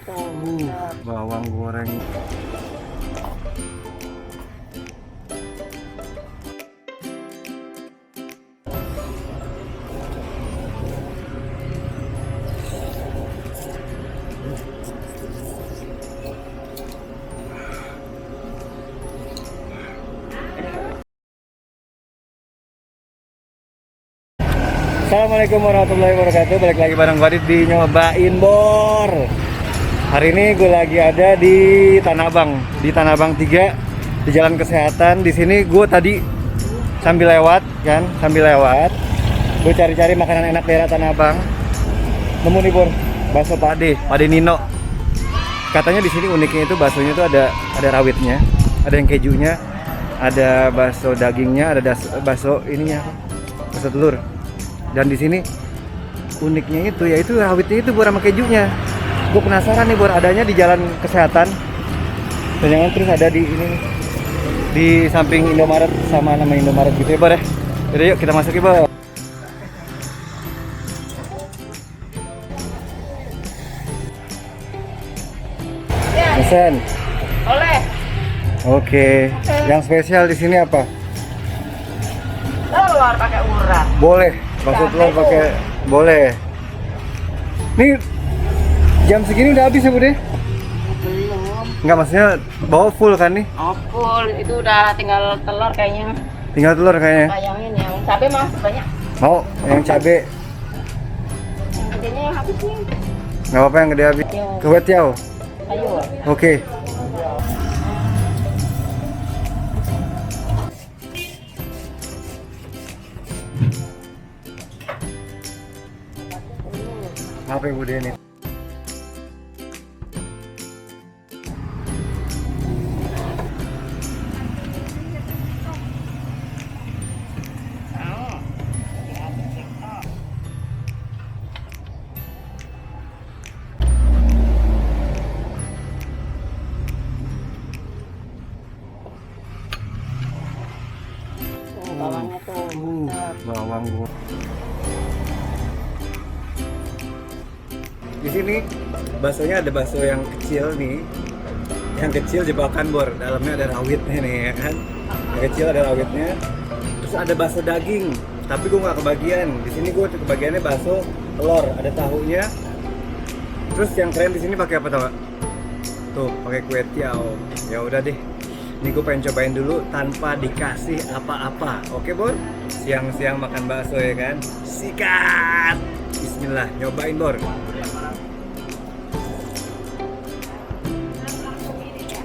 tuh. Bawang goreng. Assalamualaikum warahmatullahi wabarakatuh. Balik lagi bareng gue di Nyobain Bor. Hari ini gue lagi ada di Tanah Abang, di Tanah Abang 3, di Jalan Kesehatan. Di sini gue tadi sambil lewat, gue cari-cari makanan enak daerah Tanah Abang. Nemu nih Bor, bakso Pak De Nino. Katanya di sini uniknya itu baksonya itu ada rawitnya, ada yang kejunya, ada bakso dagingnya, ada bakso ininya, bakso telur. Dan di sini uniknya itu yaitu rawitnya itu Bor sama kejunya. Gue penasaran nih Bor, adanya di Jalan Kesehatan. Dan yang terus ada di ini di samping Indomaret sama nama Indomaret gitu ya Bor ya. Jadi yuk kita masuk ya Bor. Pesen. Oleh. Oke. Yang spesial di sini apa? Telur pakai urap. Boleh. Bakso telur pakai boleh. Nih jam segini udah habis ya Bude? Belum. Enggak, maksudnya bawa full kan nih? Oh, full. Itu udah tinggal telur kayaknya. Tinggal telur kayaknya. Bayangin yang cabai mah banyak. Mau yang cabe? Yang gedenya yang habis nih. Nggak apa-apa yang gede habis. Yo. Kewet yao. Ayo. Oke. Apa yang Bude ini? Bawangnya tuh. Bawang goreng. Di sini baksonya ada bakso yang kecil nih. Yang kecil jebakan Bor, dalamnya ada rawitnya nih ya kan. Yang kecil ada rawitnya. Terus ada bakso daging, tapi gue nggak kebagian. Di sini gue kebagiannya bakso telur, ada tahunya. Terus yang keren di sini pakai apa tau gak? Tuh, pakai kue tiao. Ya udah deh. Ini gue pengen cobain dulu tanpa dikasih apa-apa. Oke Bor? Siang-siang makan bakso ya kan? Sikat! Bismillah, nyobain Bor.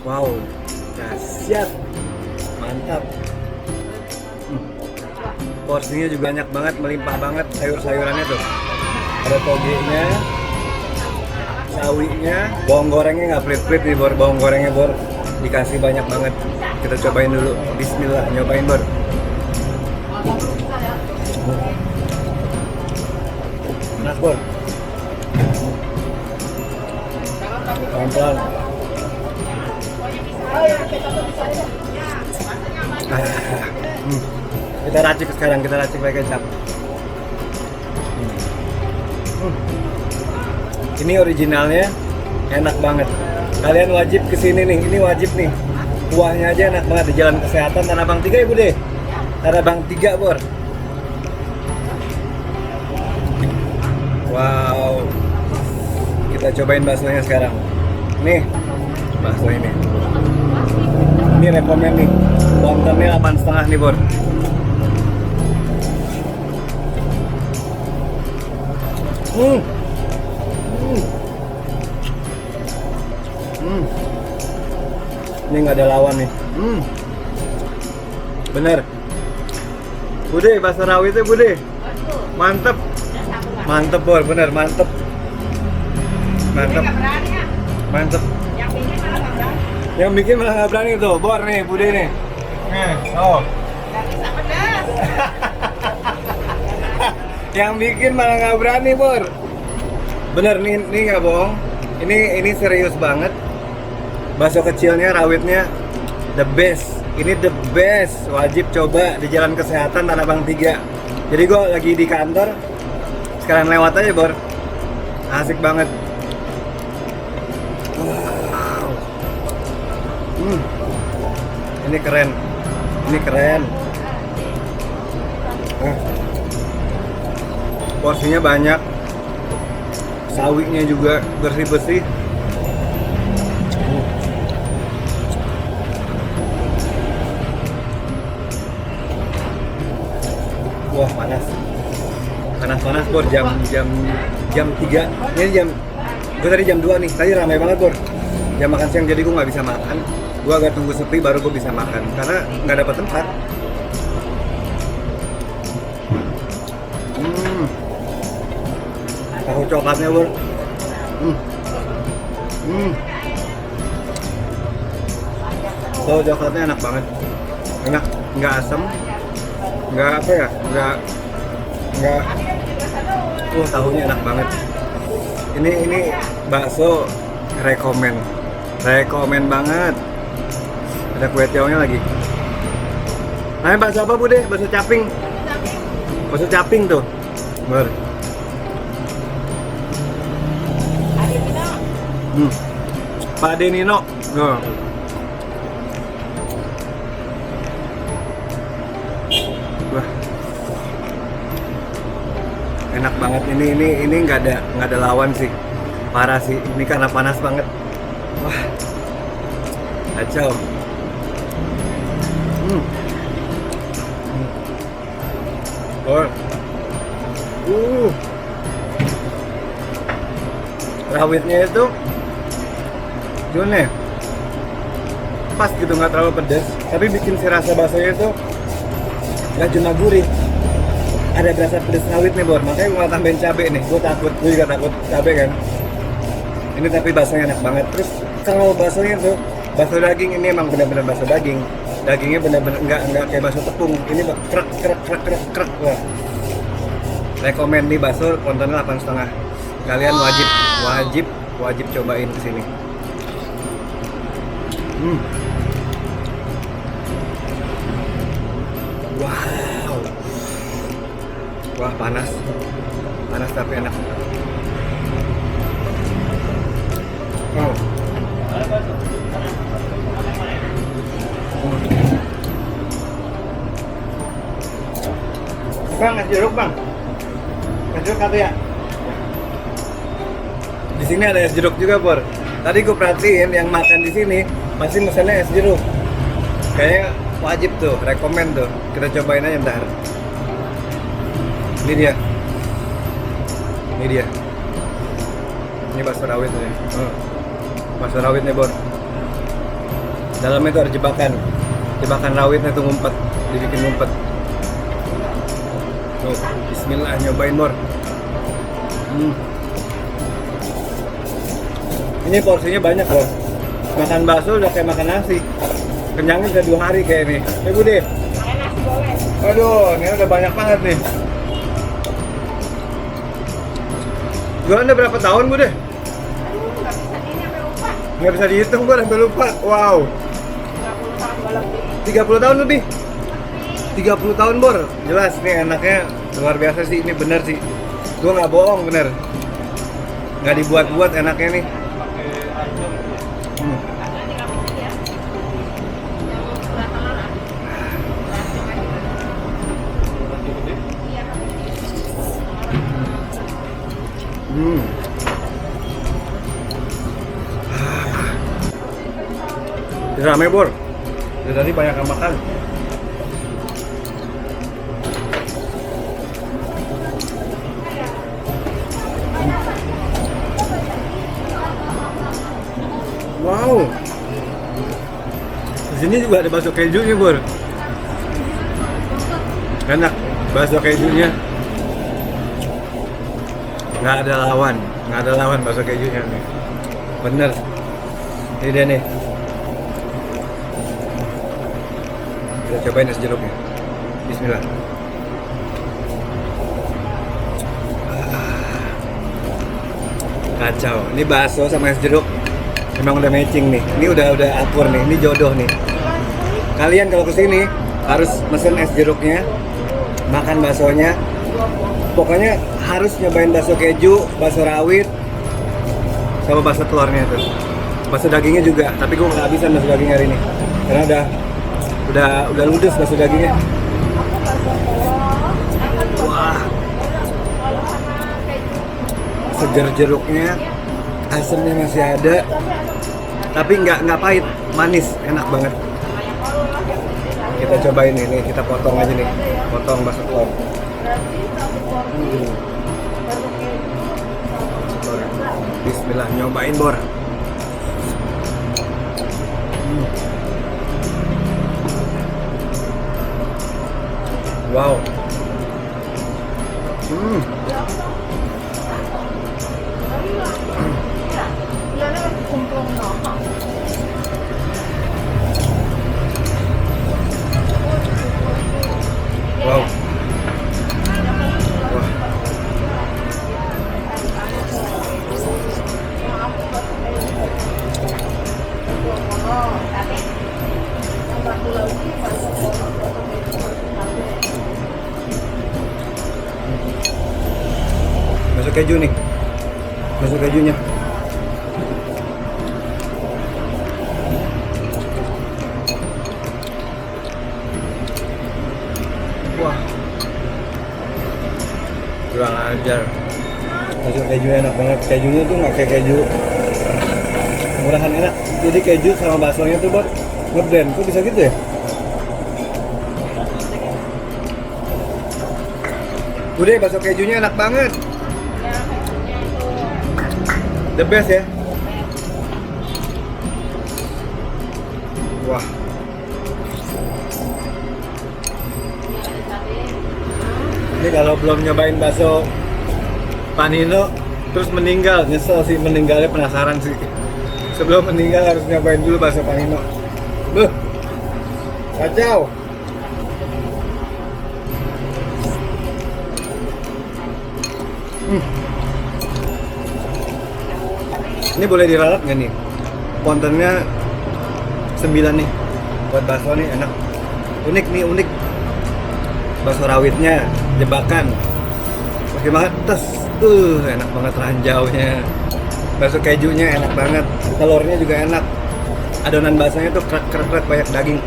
Wow, dahsyat, mantap. Porsinya juga banyak banget, melimpah banget sayur-sayurannya tuh. Ada togenya, sawinya, bawang gorengnya nggak pelit-pelit nih Bor, bawang gorengnya Bor. Dikasih banyak banget. Kita cobain dulu. Bismillah, nyobain Bor. Enak Bor. Pelan-pelan. Kita racik sekarang, kita racik pakai kecap. Ini originalnya enak banget. Kalian wajib kesini nih, ini wajib nih. Kuahnya aja enak banget di Jalan Kesehatan Tanah Abang 3 ya Bude? Tanah Abang 3 Bor. Wow. Kita cobain baksonya sekarang. Nih, bakso ini. Ini rekomen nih. Wontonnya 8,5 nih Bor. Ini nggak ada lawan nih. Bener. Bude, bakso rawitnya Bude. Mantep. Mantep Bor, bener mantep. Mantep. Mantep. Yang bikin malah nggak berani tuh, Bor nih, Bude nih. Oh. Yang bikin malah nggak berani Bor. Bener nih nggak bohong. Ini serius banget. Bakso kecilnya, rawitnya the best. Ini the best. Wajib coba di Jalan Kesehatan Tanah Abang 3. Jadi gue lagi di kantor, sekarang lewat aja Bor. Asik banget. Wow. Ini keren. Ini keren. Porsinya banyak. Sawinya juga bersih-bersih. Wah, panas. Panas Bor, jam 3. Ini gue tadi jam 2 nih. Tadi ramai banget Bor. Jam makan siang, jadi gue nggak bisa makan. Gue agak tunggu sepi baru gue bisa makan karena nggak dapat tempat. Tahu coklatnya Bor. Tahu coklatnya enak banget. Enak, nggak asam, nggak apa ya, nggak. Tahunya enak banget. Ini bakso rekomen banget. Ada kue tiaonya lagi. Nah, bakso apa Bude? Bakso caping. Bakso caping tuh. Ber. Pak Denino. Tuh. Wah. Enak banget ini nggak ada lawan sih. Parah sih. Ini karena panas banget. Wah. Kacau. Rawitnya itu gimana ya? Pas gitu, nggak terlalu pedas, tapi bikin si rasa baksonya itu nggak cuma gurih, ada berasa pedas rawit nih Bor. Makanya gue tambahin cabai nih, gue juga takut cabai kan. Ini tapi baksonya enak banget. Terus kalau baksonya tuh bakso daging, ini emang benar-benar bakso daging. Dagingnya benar-benar nggak kayak bakso tepung. Ini krek. Wah. Rekomen nih bakso, kontennya 8,5. Kalian wajib cobain kesini. Wow. Wah, panas tapi enak. Wow. Bang, es jeruk Bang. Es jeruk kata ya? Di sini ada es jeruk juga, Bor. Tadi gue perhatiin yang makan di sini masih mesennya es jeruk. Kayaknya wajib tuh, rekomen tuh. Kita cobain aja ntar. Ini dia. Ini bakso rawit nih. Bakso rawit nih, Bor. Dalamnya itu ada jebakan rawitnya tuh ngumpet, dibikin ngumpet. Tuh, bismillah, nyobain Bor. Ini porsinya banyak Bor. Makan bakso udah kayak makan nasi. Kenyangnya bisa 2 hari kayak ini. Bude. Makan nasi boleh. Aduh, ini udah banyak banget nih. Jualannya berapa tahun Bude? Aduh, nggak bisa ini sampai lupa. Nggak bisa dihitung, gue sampai lupa. Wow. 30 tahun lebih. 30 tahun Bor. Jelas nih enaknya luar biasa sih, ini bener sih. Gue nggak bohong, bener. Nggak dibuat-buat enaknya nih. Rame Bor. Dari tadi banyak yang makan. Wow. Di sini juga ada bakso kejunya, Bor. Enak, bakso kejunya. Nggak ada lawan bakso kejunya nih. Bener. Ini dia nih. Kita cobain es jeruknya. Bismillah. Kacau. Ini bakso sama es jeruk memang udah matching nih. Ini udah akur nih. Ini jodoh nih. Kalian kalau kesini harus mesen es jeruknya, makan baksonya. Pokoknya harus nyobain bakso keju, bakso rawit, sama bakso telurnya tuh. Bakso dagingnya juga, tapi gue nggak habisan bakso daging hari ini karena udah ludes bakso dagingnya. Wah, seger jeruknya, asamnya masih ada, tapi nggak pahit, manis, enak banget. Kita cobain ini, kita potong aja nih, potong bakso telur. Bismillah, nyobain Bor. Wow. Wow. Wah. Masuk keju nih. Masuk kejunya. Wah. Kurang ajar. Masuk kejunya enak banget. Kejunya tuh nggak kayak keju murahan, enak. Jadi keju sama baksonya tuh buat ngeblend. Kok bisa gitu ya? Udah, bakso kejunya enak banget. The best ya. Wah. Ini kalau belum nyobain bakso Panino terus meninggal, nyesel sih meninggalnya, penasaran sih. Sebelum meninggal harus nyobain dulu bakso Panino. Buh. Kacau. Ini boleh diralat nggak nih? Pontennya 9 nih. Buat bakso nih enak. Unik nih, unik. Bakso rawitnya, jebakan. Pakai banget, tes. Enak banget ranjaunya. Bakso kejunya enak banget. Telurnya juga enak. Adonan baksonya tuh krek-krek banyak daging.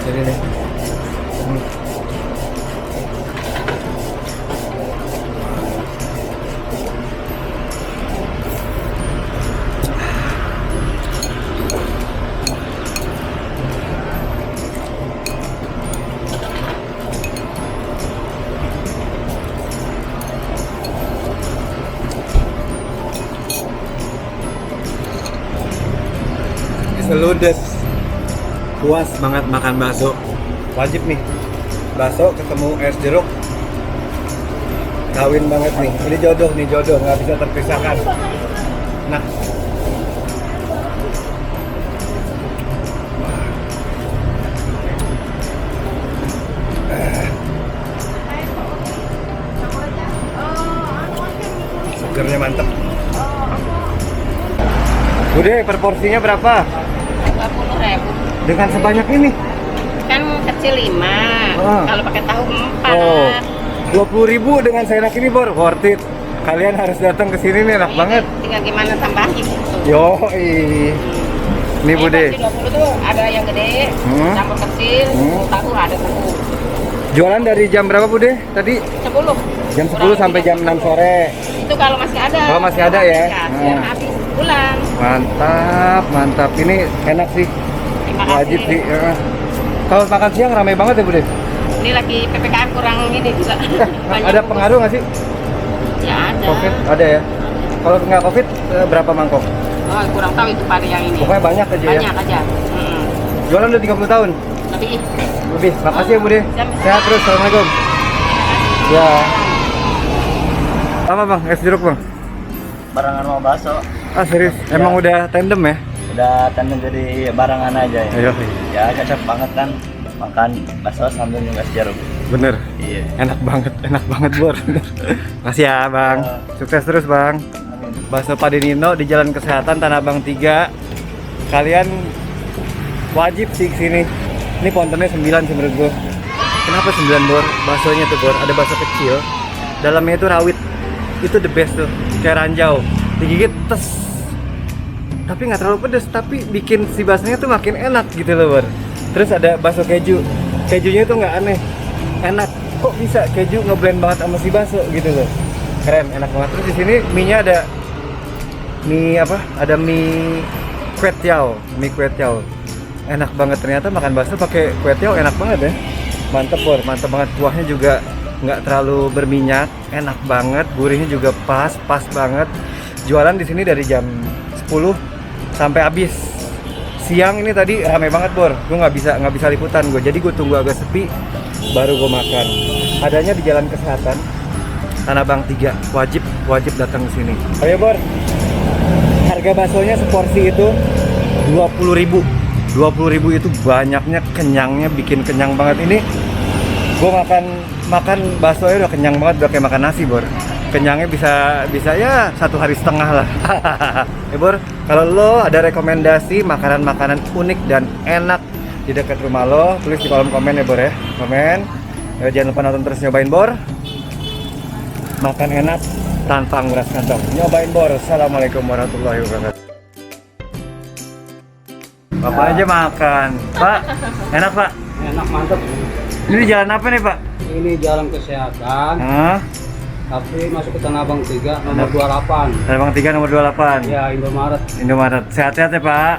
Jadi nih. Seludes, puas banget makan bakso. Wajib nih, bakso ketemu es jeruk, kawin banget nih. Ini jodoh nih, jodoh, nggak bisa terpisahkan. Nah, segernya mantep. Udah, per porsinya berapa? 20.000. Dengan sebanyak ini? Kan kecil 5. Kalau pakai tahu 4. Oh, 20.000 dengan seenak ini Bor, worth it. Kalian harus datang ke sini nih, enak banget. Tinggal gimana tambahin gitu. Yoi. Nih Bude. Porsi 20 tuh ada yang gede, campur kecil, tahu ada tahu. Jualan dari jam berapa Bude tadi? 10. Jam 10 sampai jam 6 sore. Itu kalau masih ada. Kalau masih ada ya? Biar habis pulang. Mantap, mantap. Ini enak sih. Terima kasih. Wajib sih. Ya. Kalau makan siang ramai banget ya Bude? Ini lagi PPKM kurang ini juga. Ada pengaruh nggak sih? Ya ada. Covid ada ya? Kalau nggak Covid berapa mangkok? Oh, kurang tahu itu pada yang ini. Pokoknya banyak aja ya? Banyak aja. Jualan udah 30 tahun? Lebih. Lebih. Makasih ya Bude. Sehat terus. Assalamualaikum. Ya. Apa Bang? Es jeruk Bang? Barengan mau bakso. Ah serius? Ya. Emang udah tandem ya? Udah tandem jadi barengan aja ya. Ayo. Ya cocok banget kan makan bakso sambil nunggas jeruk. Bener. Iya. Enak banget Bor. Makasih ya Bang. Sukses terus Bang. Amin. Bakso Pade Nino di Jalan Kesehatan Tanah Abang 3. Kalian wajib sih kesini. Ini pontennya 9 sih menurut gue. Kenapa 9 Bor? Baksonya tuh Bor, ada bakso kecil, dalamnya itu rawit. Itu the best tuh, kayak ranjau. Digigit tes. Tapi nggak terlalu pedes, tapi bikin si baksonya tuh makin enak gitu loh, Bor. Terus ada bakso keju. Kejunya tuh nggak aneh, enak. Kok bisa keju ngeblend banget sama si bakso gitu loh. Keren, enak banget. Terus di sini mie-nya ada mie apa? Ada mie kwetiao, mie kwetiao. Enak banget ternyata makan bakso pakai kwetiao enak banget ya. Mantep, Bor, mantep banget. Kuahnya juga nggak terlalu berminyak, enak banget. Gurihnya juga pas banget. Jualan di sini dari jam 10 sampai habis. Siang ini tadi rame banget, Bor. Gue nggak bisa liputan gue. Jadi gue tunggu agak sepi baru gue makan. Adanya di Jalan Kesehatan, Tanah Abang 3. Wajib datang ke sini. Oh ya, Bor. Harga baksonya seporsi itu 20.000. 20.000 itu banyaknya, kenyangnya, bikin kenyang banget. Ini gue makan baksonya udah kenyang banget, udah kayak makan nasi, Bor. Kenyangnya bisa ya 1,5 hari lah. Ya, Bor, kalau lo ada rekomendasi makanan-makanan unik dan enak di dekat rumah lo, tulis di kolom komen ya, Bor ya. Komen. Ya, jangan lupa nonton terus, nyobain, Bor. Makan enak tanpa nguras kantong. Nyobain, Bor. Assalamualaikum warahmatullahi wabarakatuh. Bapak aja makan. Pak, enak, Pak? Enak, mantep. Ini jalan apa nih, Pak? Ini Jalan Kesehatan, Hah? tapi masuk ke Tanah Abang 3, nomor 28. Tanah Abang 3 nomor 28. Ya, Indomaret. Indomaret. Sehat-sehat ya, Pak.